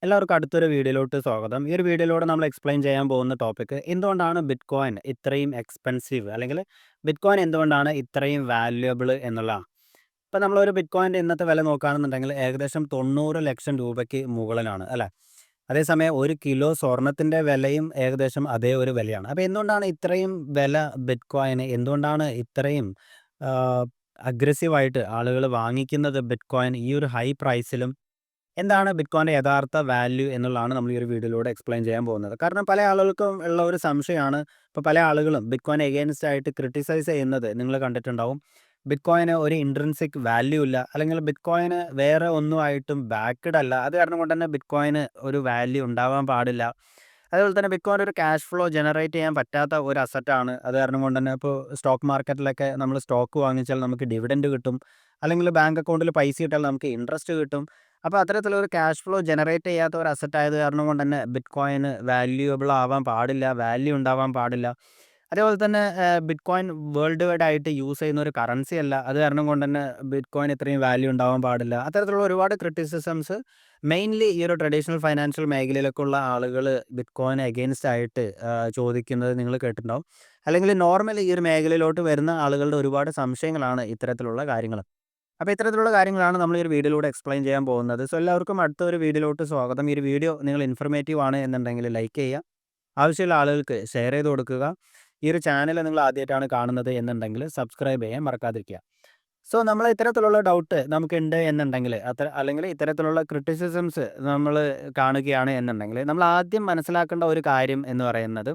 എല്ലാവർക്കും അടുത്തൊരു വീഡിയോയിലോട്ട് സ്വാഗതം. ഈ ഒരു വീഡിയോയിലൂടെ നമ്മൾ എക്സ്പ്ലെയിൻ ചെയ്യാൻ പോകുന്ന ടോപ്പിക് എന്തുകൊണ്ടാണ് ബിറ്റ്കോയിൻ ഇത്രയും എക്സ്പെൻസീവ് അല്ലെങ്കിൽ ബിറ്റ്കോയിൻ എന്തുകൊണ്ടാണ് ഇത്രയും വാല്യുബിൾ എന്നുള്ളതാണ്. ഇപ്പം നമ്മളൊരു ബിറ്റ്കോയിൻ്റെ ഇന്നത്തെ വില നോക്കുകയാണെന്നുണ്ടെങ്കിൽ ഏകദേശം 90 ലക്ഷം രൂപയ്ക്ക് മുകളിലാണ് അല്ലേ. അതേസമയം ഒരു കിലോ സ്വർണത്തിൻ്റെ വിലയും ഏകദേശം അതേ ഒരു വിലയാണ്. അപ്പോൾ എന്തുകൊണ്ടാണ് ഇത്രയും വില ബിറ്റ്കോയിന്, എന്തുകൊണ്ടാണ് ഇത്രയും അഗ്രസീവായിട്ട് ആളുകൾ വാങ്ങിക്കുന്നത് ബിറ്റ്കോയിൻ ഈ ഒരു ഹൈ പ്രൈസിലും, എന്താണ് ബിറ്റ്കോയിൻ്റെ യഥാർത്ഥ വാല്യൂ എന്നുള്ളതാണ് നമ്മൾ ഈ ഒരു വീഡിയോയിലൂടെ എക്സ്പ്ലെയിൻ ചെയ്യാൻ പോകുന്നത്. കാരണം പല ആളുകൾക്കും ഉള്ള ഒരു സംശയമാണ്. ഇപ്പോൾ പല ആളുകളും ബിറ്റ്കോയിൻ എഗെയിൻസ്റ്റ് ആയിട്ട് ക്രിട്ടിസൈസ് ചെയ്യുന്നത് നിങ്ങൾ കണ്ടിട്ടുണ്ടാവും. ബിറ്റ്കോയിന് ഒരു ഇൻട്രിൻസിക് വാല്യൂ ഇല്ല, അല്ലെങ്കിൽ ബിറ്റ്കോയിന് വേറെ ഒന്നുമായിട്ടും ബാക്ക്ഡ് അല്ല. അത് കാരണം കൊണ്ട് തന്നെ ബിറ്റ്കോയിന് ഒരു വാല്യൂ ഉണ്ടാവാൻ പാടില്ല. അതുപോലെ തന്നെ ബിറ്റ്കോയിൻ ഒരു ക്യാഷ് ഫ്ലോ ജനറേറ്റ് ചെയ്യാൻ പറ്റാത്ത ഒരു അസറ്റാണ്. അത് കാരണം കൊണ്ട് തന്നെ ഇപ്പോൾ സ്റ്റോക്ക് മാർക്കറ്റിലൊക്കെ നമ്മൾ സ്റ്റോക്ക് വാങ്ങിച്ചാൽ നമുക്ക് ഡിവിഡൻഡ് കിട്ടും, അല്ലെങ്കിൽ ബാങ്ക് അക്കൗണ്ടിൽ പൈസ ഇട്ടാൽ നമുക്ക് ഇൻട്രസ്റ്റ് കിട്ടും. അപ്പോൾ അത്തരത്തിലൊരു ക്യാഷ് ഫ്ലോ ജനറേറ്റ് ചെയ്യാത്ത ഒരു അസറ്റ് ആയത് കാരണം കൊണ്ട് തന്നെ ബിറ്റ്കോയിന് വാല്യൂബിൾ ആവാൻ പാടില്ല, വാല്യൂ ഉണ്ടാവാൻ പാടില്ല. അതേപോലെ തന്നെ ബിറ്റ്കോയിൻ വേൾഡ് വൈഡ് ആയിട്ട് യൂസ് ചെയ്യുന്ന ഒരു കറൻസി അല്ല. അത് കാരണം കൊണ്ട് തന്നെ ബിറ്റ്കോയിൻ ഇത്രയും വാല്യൂ ഉണ്ടാവാൻ പാടില്ല. അത്തരത്തിലുള്ള ഒരുപാട് ക്രിറ്റിസിസംസ് മെയിൻലി ഈ ഒരു ട്രഡീഷണൽ ഫൈനാൻഷ്യൽ മേഖലയിലൊക്കെ ഉള്ള ആളുകൾ ബിറ്റ്കോയിന് എഗെയിൻസ്റ്റ് ആയിട്ട് ചോദിക്കുന്നത് നിങ്ങൾ കേട്ടിട്ടുണ്ടാവും. അല്ലെങ്കിൽ നോർമലി ഈ ഒരു മേഖലയിലോട്ട് വരുന്ന ആളുകളുടെ ഒരുപാട് സംശയങ്ങളാണ് ഇത്തരത്തിലുള്ള കാര്യങ്ങൾ. അപ്പോൾ ഇത്തരത്തിലുള്ള കാര്യങ്ങളാണ് നമ്മൾ ഈ ഒരു വീഡിയോയിലൂടെ എക്സ്പ്ലെയിൻ ചെയ്യാൻ പോകുന്നത്. സോ എല്ലാവർക്കും അടുത്ത ഒരു വീഡിയോയിലോട്ട് സ്വാഗതം. ഈ ഒരു വീഡിയോ നിങ്ങൾ ഇൻഫർമേറ്റീവ് ആണ് എന്നുണ്ടെങ്കിൽ ലൈക്ക് ചെയ്യുക, ആവശ്യമുള്ള ആളുകൾക്ക് ഷെയർ ചെയ്ത് കൊടുക്കുക. ഈ ഒരു ചാനൽ നിങ്ങൾ ആദ്യമായിട്ടാണ് കാണുന്നത് എന്നുണ്ടെങ്കിൽ സബ്സ്ക്രൈബ് ചെയ്യാൻ മറക്കാതിരിക്കുക. സോ നമ്മൾ ഇത്തരത്തിലുള്ള ഡൗട്ട് നമുക്കുണ്ട് എന്നുണ്ടെങ്കിൽ, അല്ലെങ്കിൽ ഇത്തരത്തിലുള്ള ക്രിറ്റിസിസംസ് നമ്മൾ കാണുകയാണ് എന്നുണ്ടെങ്കിൽ, നമ്മൾ ആദ്യം മനസ്സിലാക്കേണ്ട ഒരു കാര്യം എന്ന് പറയുന്നത്,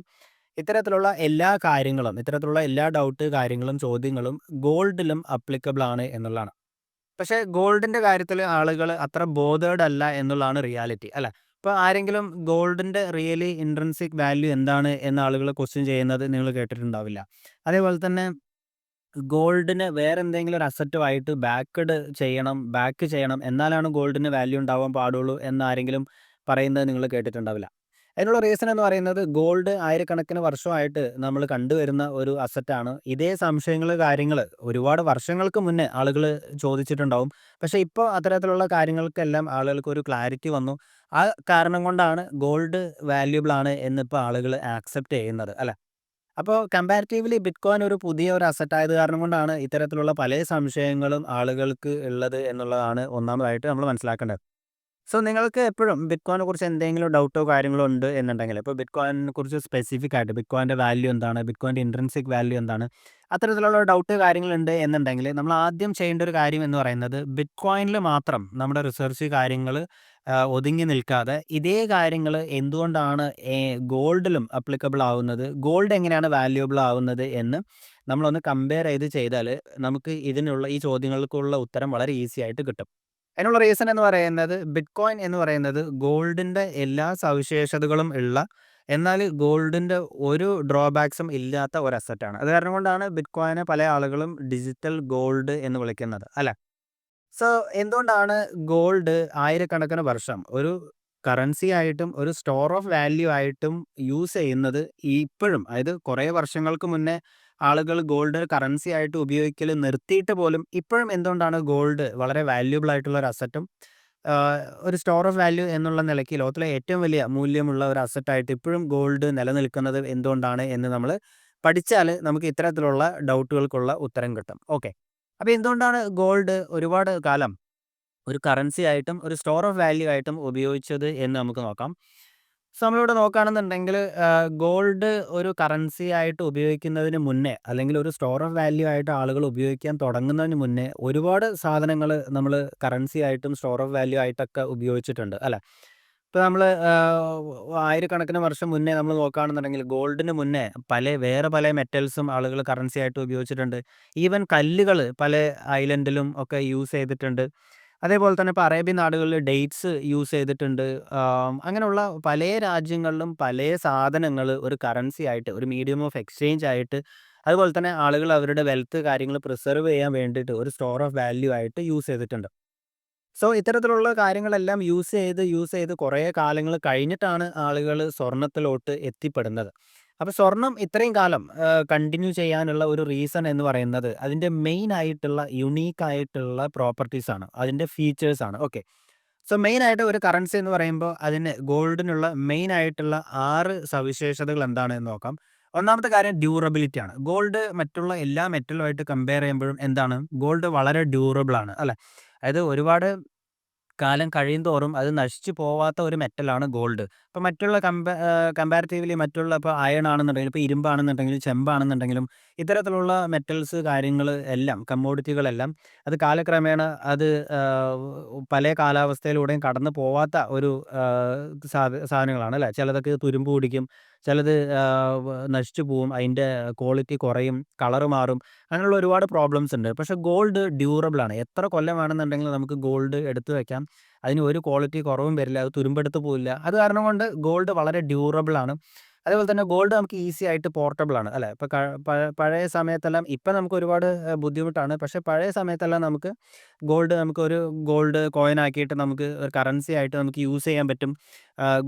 ഇത്തരത്തിലുള്ള എല്ലാ കാര്യങ്ങളും, ഇത്തരത്തിലുള്ള എല്ലാ ഡൗട്ട് കാര്യങ്ങളും ചോദ്യങ്ങളും ഗോൾഡിലും അപ്ലിക്കബിൾ ആണ് എന്നുള്ളതാണ്. പക്ഷേ ഗോൾഡിന്റെ കാര്യത്തില് ആളുകള് അത്ര ബോതേർഡ് അല്ല എന്നുള്ളതാണ് റിയാലിറ്റി അല്ലെ. ഇപ്പൊ ആരെങ്കിലും ഗോൾഡിന്റെ റിയലി ഇൻട്രിൻസിക് വാല്യൂ എന്താണ് എന്ന് ആളുകൾ ക്വസ്റ്റ്യൻ ചെയ്യുന്നത് നിങ്ങൾ കേട്ടിട്ടുണ്ടാവില്ല. അതേപോലെ തന്നെ ഗോൾഡിന് വേറെ എന്തെങ്കിലും ഒരു അസറ്റുമായിട്ട് ബാക്ക് ചെയ്യണം എന്നാലാണ് ഗോൾഡിന് വാല്യൂ ഉണ്ടാവാൻ പാടുള്ളൂ എന്ന് ആരെങ്കിലും പറയുന്നത് നിങ്ങൾ കേട്ടിട്ടുണ്ടാവില്ല. അതിനുള്ള റീസൺ എന്ന് പറയുന്നത്, ഗോൾഡ് ആയിരക്കണക്കിന് വർഷമായിട്ട് നമ്മൾ കണ്ടുവരുന്ന ഒരു അസറ്റാണ്. ഇതേ സംശയങ്ങൾ കാര്യങ്ങൾ ഒരുപാട് വർഷങ്ങൾക്ക് മുന്നേ ആളുകൾ ചോദിച്ചിട്ടുണ്ടാവും. പക്ഷേ ഇപ്പോൾ അത്തരത്തിലുള്ള കാര്യങ്ങൾക്കെല്ലാം ആളുകൾക്ക് ഒരു ക്ലാരിറ്റി വന്നു. ആ കാരണം കൊണ്ടാണ് ഗോൾഡ് വാല്യുബിൾ ആണ് എന്നിപ്പോൾ ആളുകൾ ആക്സെപ്റ്റ് ചെയ്യുന്നത് അല്ലേ. അപ്പോൾ കമ്പാരിറ്റീവ്ലി ബിറ്റ്കോയിൻ ഒരു പുതിയ ഒരു അസറ്റ് ആയത് കാരണം കൊണ്ടാണ് ഇത്തരത്തിലുള്ള പല സംശയങ്ങളും ആളുകൾക്ക് ഉള്ളത് എന്നുള്ളതാണ് ഒന്നാമതായിട്ട് നമ്മൾ മനസ്സിലാക്കേണ്ടത്. സോ നിങ്ങൾക്ക് എപ്പോഴും ബിറ്റ്കോയിനെ കുറിച്ച് എന്തെങ്കിലും ഡൗട്ടോ കാര്യങ്ങളോ ഉണ്ട് എന്നുണ്ടെങ്കിൽ, ഇപ്പോൾ ബിറ്റ്കോയിനെ കുറിച്ച് സ്പെസിഫിക് ആയിട്ട് ബിറ്റ്കോയിൻ്റെ വാല്യൂ എന്താണ്, ബിറ്റ്കോയിൻ്റെ ഇൻട്രിൻസിക് വാല്യൂ എന്താണ്, അത്തരത്തിലുള്ള ഡൗട്ട് കാര്യങ്ങളുണ്ട് എന്നുണ്ടെങ്കിൽ, നമ്മൾ ആദ്യം ചെയ്യേണ്ട ഒരു കാര്യം എന്ന് പറയുന്നത്, ബിറ്റ്കോയിനിൽ മാത്രം നമ്മുടെ റിസർച്ച് കാര്യങ്ങൾ ഒതുങ്ങി നിൽക്കാതെ ഇതേ കാര്യങ്ങൾ എന്തുകൊണ്ടാണ് ഗോൾഡിലും അപ്ലിക്കബിൾ ആവുന്നത്, ഗോൾഡ് എങ്ങനെയാണ് വാല്യൂബിൾ ആവുന്നത് എന്ന് നമ്മളൊന്ന് കമ്പയർ ചെയ്താൽ നമുക്ക് ഇതിനുള്ള ഈ ചോദ്യങ്ങൾക്കുള്ള ഉത്തരം വളരെ ഈസി ആയിട്ട് കിട്ടും. അതിനുള്ള റീസൺ എന്ന് പറയുന്നത്, ബിറ്റ്കോയിൻ എന്ന് പറയുന്നത് ഗോൾഡിന്റെ എല്ലാ സവിശേഷതകളും ഉള്ള, എന്നാൽ ഗോൾഡിന്റെ ഒരു ഡ്രോബാക്സും ഇല്ലാത്ത ഒരു അസറ്റാണ്. അത് കാരണം കൊണ്ടാണ് ബിറ്റ്കോയിനെ പല ആളുകളും ഡിജിറ്റൽ ഗോൾഡ് എന്ന് വിളിക്കുന്നത് അല്ലെ. സോ എന്തുകൊണ്ടാണ് ഗോൾഡ് ആയിരക്കണക്കിന് വർഷം ഒരു കറൻസി ആയിട്ടും ഒരു സ്റ്റോർ ഓഫ് വാല്യൂ ആയിട്ടും യൂസ് ചെയ്യുന്നത്? ഇപ്പോഴും, അതായത് കുറേ വർഷങ്ങൾക്ക് മുന്നേ ആളുകൾ ഗോൾഡ് കറൻസി ആയിട്ട് ഉപയോഗിക്കൽ നിർത്തിയിട്ട് പോലും ഇപ്പോഴും എന്തുകൊണ്ടാണ് ഗോൾഡ് വളരെ വാല്യൂബിൾ ആയിട്ടുള്ള ഒരു അസറ്റും ഒരു സ്റ്റോർ ഓഫ് വാല്യൂ എന്നുള്ള നിലയ്ക്ക് ലോകത്തിലെ ഏറ്റവും വലിയ മൂല്യമുള്ള ഒരു അസറ്റായിട്ട് ഇപ്പോഴും ഗോൾഡ് നിലനിൽക്കുന്നത് എന്തുകൊണ്ടാണ് എന്ന് നമ്മൾ പഠിച്ചാൽ നമുക്ക് ഇത്തരത്തിലുള്ള ഡൗട്ടുകൾക്കുള്ള ഉത്തരം കിട്ടും. ഓക്കെ. അപ്പോൾ എന്തുകൊണ്ടാണ് ഗോൾഡ് ഒരുപാട് കാലം ഒരു കറൻസി ആയിട്ടും ഒരു സ്റ്റോർ ഓഫ് വാല്യൂ ആയിട്ടും ഉപയോഗിച്ചത് എന്ന് നമുക്ക് നോക്കാം. സോ നമ്മളിവിടെ നോക്കുകയാണെന്നുണ്ടെങ്കിൽ, ഗോൾഡ് ഒരു കറൻസി ആയിട്ട് ഉപയോഗിക്കുന്നതിന് മുന്നേ, അല്ലെങ്കിൽ ഒരു സ്റ്റോർ ഓഫ് വാല്യൂ ആയിട്ട് ആളുകൾ ഉപയോഗിക്കാൻ തുടങ്ങുന്നതിന് മുന്നേ ഒരുപാട് സാധനങ്ങൾ നമ്മൾ കറൻസി ആയിട്ടും സ്റ്റോർ ഓഫ് വാല്യൂ ആയിട്ടൊക്കെ ഉപയോഗിച്ചിട്ടുണ്ട് അല്ലേ. ഇപ്പോൾ നമ്മൾ ആയിരക്കണക്കിന് വർഷം മുന്നേ നമ്മൾ നോക്കുകയാണെന്നുണ്ടെങ്കിൽ, ഗോൾഡിന് മുന്നേ വേറെ പല മെറ്റൽസും ആളുകൾ കറൻസി ആയിട്ട് ഉപയോഗിച്ചിട്ടുണ്ട്. ഈവൻ കല്ലുകൾ പല ഐലൻഡിലും ഒക്കെ യൂസ് ചെയ്തിട്ടുണ്ട്. അതേപോലെ തന്നെ ഇപ്പോൾ അറേബ്യൻ നാടുകളിൽ ഡേറ്റ്സ് യൂസ് ചെയ്തിട്ടുണ്ട്. അങ്ങനെയുള്ള പല രാജ്യങ്ങളിലും പല സാധനങ്ങൾ ഒരു കറൻസി ആയിട്ട്, ഒരു മീഡിയം ഓഫ് എക്സ്ചേഞ്ച് ആയിട്ട്, അതുപോലെ തന്നെ ആളുകൾ അവരുടെ വെൽത്ത് കാര്യങ്ങൾ പ്രിസർവ് ചെയ്യാൻ വേണ്ടിയിട്ട് ഒരു സ്റ്റോർ ഓഫ് വാല്യൂ ആയിട്ട് യൂസ് ചെയ്തിട്ടുണ്ട്. സോ ഇത്തരത്തിലുള്ള കാര്യങ്ങളെല്ലാം യൂസ് ചെയ്ത് കുറേ കാലങ്ങൾ കഴിഞ്ഞിട്ടാണ് ആളുകൾ സ്വർണത്തിലോട്ട് എത്തിപ്പെടുന്നത്. അപ്പോൾ സ്വർണം ഇത്രയും കാലം കണ്ടിന്യൂ ചെയ്യാനുള്ള ഒരു റീസൺ എന്ന് പറയുന്നത്, അതിൻ്റെ മെയിൻ ആയിട്ടുള്ള യുണീക്ക് ആയിട്ടുള്ള പ്രോപ്പർട്ടീസ് ആണ്, അതിൻ്റെ ഫീച്ചേഴ്സ് ആണ്. ഓക്കെ. സോ മെയിനായിട്ട് ഒരു കറൻസി എന്ന് പറയുമ്പോൾ അതിന് ഗോൾഡിനുള്ള മെയിനായിട്ടുള്ള 6 സവിശേഷതകൾ എന്താണെന്ന് നോക്കാം. ഒന്നാമത്തെ കാര്യം ഡ്യൂറബിലിറ്റി ആണ്. ഗോൾഡ് മറ്റുള്ള എല്ലാ മെറ്റലുമായിട്ട് കമ്പയർ ചെയ്യുമ്പോഴും എന്താണ് ഗോൾഡ് വളരെ ഡ്യൂറബിൾ ആണ് അല്ലേ? അതായത് ഒരുപാട് കാലം കഴിയുന്തോറും അത് നശിച്ചു പോവാത്ത ഒരു മെറ്റലാണ് ഗോൾഡ്. ഇപ്പൊ മറ്റുള്ള കമ്പാരിറ്റീവ്‌ലി മറ്റുള്ള ഇപ്പൊ അയൺ ആണെന്നുണ്ടെങ്കിലും, ഇപ്പൊ ഇരുമ്പാണെന്നുണ്ടെങ്കിലും, ചെമ്പാണെന്നുണ്ടെങ്കിലും ഇത്തരത്തിലുള്ള മെറ്റൽസ് കാര്യങ്ങള് എല്ലാം കമ്മോഡിറ്റികളെല്ലാം അത് കാലക്രമേണ അത് പല കാലാവസ്ഥയിലൂടെയും കടന്നു പോവാത്ത ഒരു സാധനങ്ങളാണ് അല്ലേ? ചിലതൊക്കെ തുരുമ്പ് പിടിക്കും, ചിലത് നശിച്ചു പോവും, അതിന്റെ ക്വാളിറ്റി കുറയും, കളറ് മാറും. അങ്ങനെയുള്ള ഒരുപാട് പ്രോബ്ലംസ് ഉണ്ട്. പക്ഷേ ഗോൾഡ് ഡ്യൂറബിൾ ആണ്. എത്ര കൊല്ലം വേണമെന്നുണ്ടെങ്കിലും നമുക്ക് ഗോൾഡ് എടുത്ത് വെക്കാം. അതിന് ഒരു ക്വാളിറ്റി കുറവും വരില്ല. അത് തുരുമ്പെടുത്ത് പോവില്ല. അത് കാരണം കൊണ്ട് ഗോൾഡ് വളരെ ഡ്യൂറബിൾ ആണ്. അതേപോലെ തന്നെ ഗോൾഡ് നമുക്ക് ഈസി ആയിട്ട് പോർട്ടബിൾ ആണ് അല്ലേ? ഇപ്പൊ പഴയ സമയത്തെല്ലാം ഇപ്പം നമുക്ക് ഒരുപാട് ബുദ്ധിമുട്ടാണ്. പക്ഷേ പഴയ സമയത്തെല്ലാം നമുക്ക് നമുക്കൊരു ഗോൾഡ് കോയിൻ ആക്കിയിട്ട് നമുക്ക് ഒരു കറൻസി ആയിട്ട് നമുക്ക് യൂസ് ചെയ്യാൻ പറ്റും.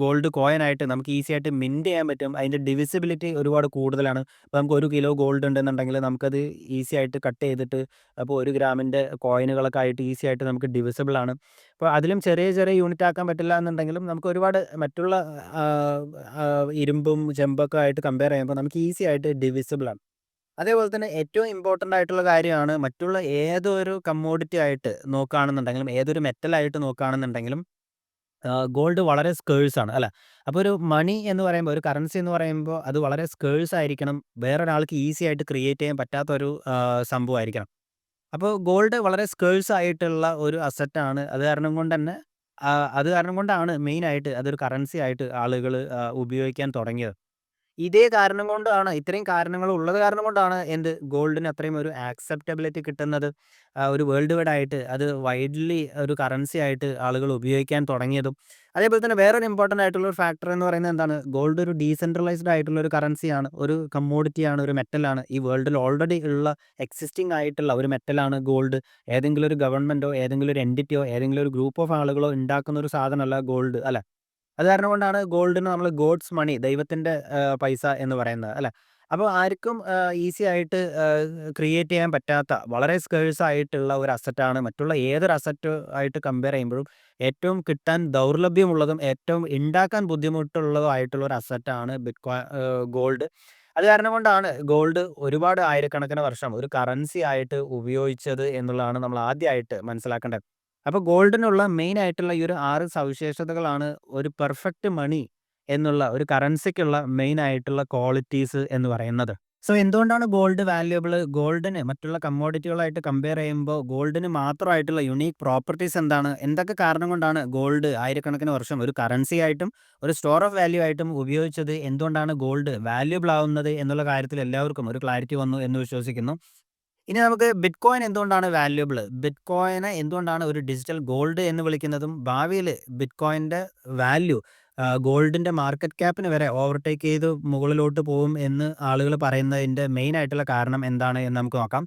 ഗോൾഡ് കോയിൻ ആയിട്ട് നമുക്ക് ഈസി ആയിട്ട് മിന്റ് ചെയ്യാൻ പറ്റും. അതിന്റെ ഡിവിസിബിലിറ്റി ഒരുപാട് കൂടുതലാണ്. ഇപ്പൊ നമുക്ക് 1 കിലോ ഗോൾഡ് ഉണ്ടെന്നുണ്ടെങ്കിൽ നമുക്കത് ഈസി ആയിട്ട് കട്ട് ചെയ്തിട്ട് അപ്പോൾ 1 ഗ്രാമിന്റെ കോയിനുകളൊക്കെ ആയിട്ട് ഈസി ആയിട്ട് നമുക്ക് ഡിവിസിബിൾ ആണ്. അപ്പോൾ അതിലും ചെറിയ ചെറിയ യൂണിറ്റ് ആക്കാൻ പറ്റില്ല എന്നുണ്ടെങ്കിലും നമുക്ക് ഒരുപാട് മറ്റുള്ള ഇരുമ്പും ചെമ്പൊക്കെ ആയിട്ട് കമ്പയർ ചെയ്യുമ്പോൾ നമുക്ക് ഈസി ആയിട്ട് ഡിവിസിബിൾ ആണ്. അതേപോലെ തന്നെ ഏറ്റവും ഇമ്പോർട്ടന്റ് ആയിട്ടുള്ള കാര്യമാണ് മറ്റുള്ള ഏതൊരു കമ്മോഡിറ്റി ആയിട്ട് നോക്കുകയാണെന്നുണ്ടെങ്കിലും, ഏതൊരു മെറ്റൽ ആയിട്ട് നോക്കുകയാണെന്നുണ്ടെങ്കിലും ഗോൾഡ് വളരെ സ്കേഴ്സ് ആണ് അല്ലേ? അപ്പോൾ ഒരു മണി എന്ന് പറയുമ്പോൾ, ഒരു കറൻസി എന്ന് പറയുമ്പോൾ അത് വളരെ സ്കേഴ്സ് ആയിരിക്കണം. വേറൊരാൾക്ക് ഈസി ആയിട്ട് ക്രിയേറ്റ് ചെയ്യാൻ പറ്റാത്ത ഒരു സംഭവമായിരിക്കണം. അപ്പോൾ ഗോൾഡ് വളരെ സ്കേഴ്സ് ആയിട്ടുള്ള ഒരു അസറ്റാണ്. അത് കാരണം കൊണ്ടാണ് മെയിനായിട്ട് അതൊരു കറൻസി ആയിട്ട് ആളുകള് ഉപയോഗിക്കാൻ തുടങ്ങിയത്. ഇതേ കാരണം കൊണ്ടാണ്, ഇത്രയും കാരണങ്ങൾ ഉള്ളത് കാരണം കൊണ്ടാണ് ഗോൾഡിന് അത്രയും ഒരു ആക്സെപ്റ്റബിലിറ്റി കിട്ടുന്നത്. ഒരു വേൾഡ് വൈഡ് ആയിട്ട് അത് വൈഡ്ലി ഒരു കറൻസി ആയിട്ട് ആളുകൾ ഉപയോഗിക്കാൻ തുടങ്ങിയതും. അതേപോലെ തന്നെ വേറൊരു ഇമ്പോർട്ടന്റ് ആയിട്ടുള്ള ഒരു ഫാക്ടർ എന്ന് പറയുന്നത് എന്താണ്? ഗോൾഡ് ഒരു ഡീസെൻട്രലൈസ്ഡ് ആയിട്ടുള്ള ഒരു കറൻസിയാണ്, ഒരു കമ്മോഡിറ്റിയാണ്, ഒരു മെറ്റലാണ്. ഈ വേൾഡിൽ ഓൾറെഡി ഉള്ള എക്സിസ്റ്റിംഗ് ആയിട്ടുള്ള ഒരു മെറ്റലാണ് ഗോൾഡ്. ഏതെങ്കിലും ഒരു ഗവൺമെന്റോ, ഏതെങ്കിലും ഒരു എന്റിറ്റിയോ, ഏതെങ്കിലും ഒരു ഗ്രൂപ്പ് ഓഫ് ആളുകളോ ഉണ്ടാക്കുന്ന ഒരു സാധനമല്ല ഗോൾഡ് അല്ലെ? അത് കാരണം കൊണ്ടാണ് ഗോൾഡിന് നമ്മൾ ഗോഡ്സ് മണി, ദൈവത്തിന്റെ പൈസ എന്ന് പറയുന്നത് അല്ലെ? അപ്പോൾ ആർക്കും ഈസി ആയിട്ട് ക്രിയേറ്റ് ചെയ്യാൻ പറ്റാത്ത വളരെ സ്കേഴ്സ് ആയിട്ടുള്ള ഒരു അസറ്റാണ്. മറ്റുള്ള ഏതൊരു അസറ്റ് ആയിട്ട് കമ്പയർ ചെയ്യുമ്പോഴും ഏറ്റവും കിട്ടാൻ ദൗർലഭ്യമുള്ളതും ഏറ്റവും ഉണ്ടാക്കാൻ ബുദ്ധിമുട്ടുള്ളതും ആയിട്ടുള്ള ഒരു അസറ്റാണ് ഗോൾഡ്. അത് കാരണം കൊണ്ടാണ് ഗോൾഡ് ഒരുപാട് ആയിരക്കണക്കിന് വർഷം ഒരു കറൻസി ആയിട്ട് ഉപയോഗിച്ചത് എന്നുള്ളതാണ് നമ്മൾ ആദ്യമായിട്ട് മനസ്സിലാക്കേണ്ടത്. അപ്പൊ ഗോൾഡിനുള്ള മെയിൻ ആയിട്ടുള്ള ഈ ഒരു 6 സവിശേഷതകളാണ് ഒരു പെർഫെക്റ്റ് മണി എന്നുള്ള ഒരു കറൻസിക്കുള്ള മെയിൻ ആയിട്ടുള്ള ക്വാളിറ്റീസ് എന്ന് പറയുന്നത്. സോ എന്തുകൊണ്ടാണ് ഗോൾഡ് വാല്യുബിൾ? ഗോൾഡിന് മറ്റുള്ള കമ്മോഡിറ്റികളായിട്ട് കമ്പയർ ചെയ്യുമ്പോൾ ഗോൾഡിന് മാത്രമായിട്ടുള്ള യുണീക്ക് പ്രോപ്പർട്ടീസ് എന്താണ്? എന്തൊക്കെ കാരണം കൊണ്ടാണ് ഗോൾഡ് ആയിരക്കണക്കിന് വർഷം ഒരു കറൻസി ആയിട്ടും ഒരു സ്റ്റോർ ഓഫ് വാല്യൂ ആയിട്ടും ഉപയോഗിച്ചത്? എന്തുകൊണ്ടാണ് ഗോൾഡ് വാല്യുബിൾ ആവുന്നത് എന്നുള്ള കാര്യത്തിൽ എല്ലാവർക്കും ഒരു ക്ലാരിറ്റി വന്നു എന്ന് വിശ്വസിക്കുന്നു. ഇനി നമുക്ക് ബിറ്റ്കോയിൻ എന്തുകൊണ്ടാണ് വാല്യുബിൾ? ബിറ്റ്കോയിനെ എന്തുകൊണ്ടാണ് ഒരു ഡിജിറ്റൽ ഗോൾഡ് എന്ന് വിളിക്കുന്നതും ഭാവിയിൽ ബിറ്റ്കോയിന്റെ വാല്യൂ ഗോൾഡിന്റെ മാർക്കറ്റ് ക്യാപ്പിന് വരെ ഓവർടേക്ക് ചെയ്ത് മുകളിലോട്ട് പോകും എന്ന് ആളുകൾ പറയുന്നതിന്റെ മെയിൻ ആയിട്ടുള്ള കാരണം എന്താണ് എന്ന് നമുക്ക് നോക്കാം.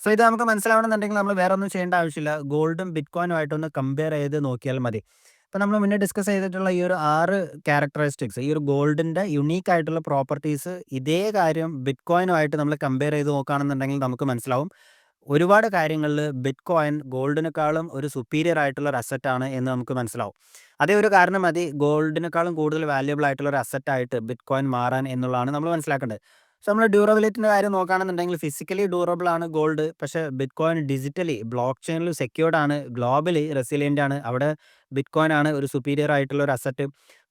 സോ ഇത് നമുക്ക് മനസ്സിലാവണമെന്നുണ്ടെങ്കിൽ നമ്മൾ വേറെ ഒന്നും ചെയ്യേണ്ട ആവശ്യമില്ല. ഗോൾഡും ബിറ്റ്കോയിനുമായിട്ടൊന്ന് കമ്പയർ ചെയ്ത് നോക്കിയാൽ മതി. ഇപ്പൊ നമ്മൾ മുന്നേ ഡിസ്കസ് ചെയ്തിട്ടുള്ള ഈ ഒരു 6 ക്യാരക്ടറിസ്റ്റിക്സ്, ഈ ഒരു ഗോൾഡിന്റെ യുണീക്ക് ആയിട്ടുള്ള പ്രോപ്പർട്ടീസ് ഇതേ കാര്യം ബിറ്റ്കോയിനുമായിട്ട് നമ്മൾ കമ്പയർ ചെയ്ത് നോക്കുകയാണെന്നുണ്ടെങ്കിൽ നമുക്ക് മനസ്സിലാവും. ഒരുപാട് കാര്യങ്ങളിൽ ബിറ്റ്കോയിൻ ഗോൾഡിനേക്കാളും ഒരു സുപ്പീരിയർ ആയിട്ടുള്ള ഒരു അസറ്റ് ആണ് എന്ന് നമുക്ക് മനസ്സിലാവും. അതേ ഒരു കാരണം മതി ഗോൾഡിനേക്കാളും കൂടുതൽ വാല്യുബിൾ ആയിട്ടുള്ള ഒരു അസറ്റ് ആയിട്ട് ബിറ്റ്കോയിൻ മാറാൻ എന്നുള്ളതാണ് നമ്മൾ മനസ്സിലാക്കേണ്ടത്. സോ നമ്മൾ ഡ്യൂറബിലിറ്റിന്റെ കാര്യം നോക്കുകയാണെന്നുണ്ടെങ്കിൽ ഫിസിക്കലി ഡ്യൂറബിൾ ആണ് ഗോൾഡ്. പക്ഷേ ബിറ്റ്കോയിൻ ഡിജിറ്റലി ബ്ലോക്ക് ചെയിനിൽ സെക്യൂർഡ് ആണ്, ഗ്ലോബലി റെസിലിയന്റ് ആണ്. അവിടെ ബിറ്റ്കോയിൻ ആണ് ഒരു സുപ്പീരിയർ ആയിട്ടുള്ള ഒരു അസറ്റ്.